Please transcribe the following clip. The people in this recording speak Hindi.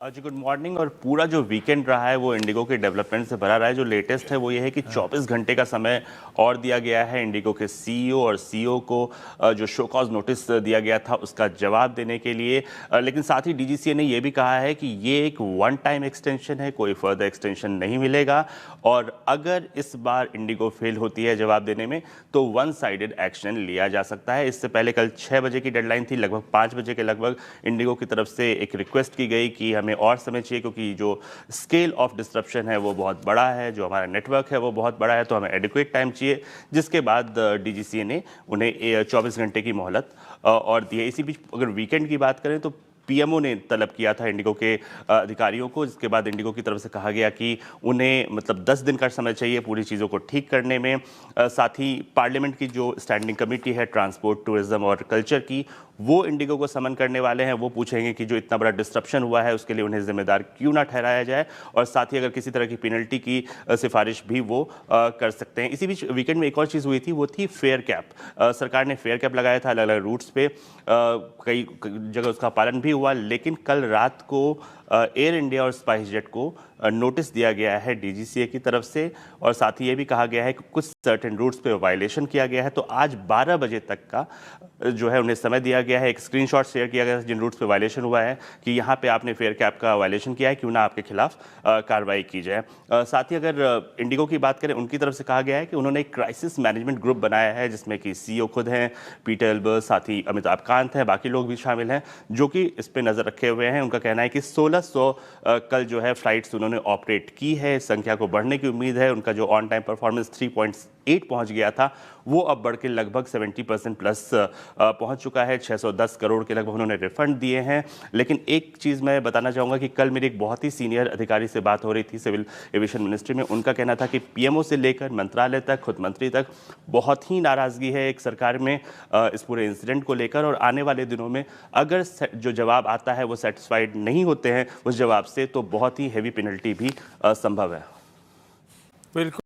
जी गुड मॉर्निंग। और पूरा जो वीकेंड रहा है वो इंडिगो के डेवलपमेंट से भरा रहा है। जो लेटेस्ट है वो ये है कि 24 घंटे का समय और दिया गया है इंडिगो के सीईओ और सीओ को जो शो कॉज नोटिस दिया गया था उसका जवाब देने के लिए। लेकिन साथ ही डीजीसीए ने ये भी कहा है कि ये एक वन टाइम एक्सटेंशन है, कोई फर्दर एक्सटेंशन नहीं मिलेगा। और अगर इस बार इंडिगो फेल होती है जवाब देने में तो वन साइडेड एक्शन लिया जा सकता है। इससे पहले कल 6 बजे की डेडलाइन थी, लगभग 5 बजे के लगभग इंडिगो की तरफ से एक रिक्वेस्ट की गई कि हमें और समय चाहिए क्योंकि जो स्केल ऑफ डिस्ट्रप्शन है वो बहुत बड़ा है, जो हमारा नेटवर्क है वो बहुत बड़ा है, तो हमें एडिक्वेट टाइम चाहिए। जिसके बाद डीजीसीए ने उन्हें 24 घंटे की मोहलत और दी है। इसी बीच अगर वीकेंड की बात करें तो पीएमओ ने तलब किया था इंडिगो के अधिकारियों को, जिसके बाद इंडिगो की तरफ से कहा गया कि उन्हें मतलब 10 दिन का समय चाहिए पूरी चीज़ों को ठीक करने में। साथ ही पार्लियामेंट की जो स्टैंडिंग कमेटी है ट्रांसपोर्ट, टूरिज्म और कल्चर की, वो इंडिगो को समन करने वाले हैं। वो पूछेंगे कि जो इतना बड़ा डिस्ट्रप्शन हुआ है उसके लिए उन्हें जिम्मेदार क्यों ना ठहराया जाए, और साथ ही अगर किसी तरह की पेनल्टी की सिफारिश भी वो कर सकते हैं। इसी बीच वीकेंड में एक और चीज़ हुई थी, वो थी फेयर कैप। सरकार ने फेयर कैप लगाया था अलग अलग रूट्स पे, कई जगह उसका पालन भी हुआ। लेकिन कल रात को एयर इंडिया और स्पाइस जेट को नोटिस दिया गया है डीजीसीए की तरफ से, और साथ ही ये भी कहा गया है कि कुछ सर्टेन रूट्स पे वायलेशन किया गया है। तो आज 12 बजे तक का जो है उन्हें समय दिया गया है। एक स्क्रीनशॉट शेयर किया गया है जिन रूट्स पे वायलेशन हुआ है कि यहाँ पे आपने फेयर कैप का वायलेशन किया है, क्यों ना आपके खिलाफ कार्रवाई की जाए। साथ ही अगर इंडिगो की बात करें, उनकी तरफ से कहा गया है कि उन्होंने एक क्राइसिस मैनेजमेंट ग्रुप बनाया है जिसमें कि सीईओ खुद हैं, पीटर एल्बर्ट, साथ ही अमिताभ कांत हैं, बाकी लोग भी शामिल हैं जो कि इस पे नज़र रखे हुए हैं। उनका कहना है कि 1600 कल जो है फ्लाइट्स उन्होंने ऑपरेट की है। इस संख्या को बढ़ने की उम्मीद है। उनका जो ऑन टाइम परफॉर्मेंस 3.8 पहुंच गया था वो अब बढ़ के लगभग 70% प्लस पहुंच चुका है। 610 करोड़ के लगभग उन्होंने रिफंड दिए हैं। लेकिन एक चीज़ मैं बताना चाहूँगा कि कल मेरी एक बहुत ही सीनियर अधिकारी से बात हो रही थी सिविल एविएशन मिनिस्ट्री में। उनका कहना था कि पीएमओ से लेकर मंत्रालय तक, खुद मंत्री तक बहुत ही नाराज़गी है एक सरकार में इस पूरे इंसिडेंट को लेकर। और आने वाले दिनों में अगर जो जवाब आता है वो सेटिस्फाइड नहीं होते हैं उस जवाब से, तो बहुत ही हैवी पेनल्टी भी संभव है। बिल्कुल।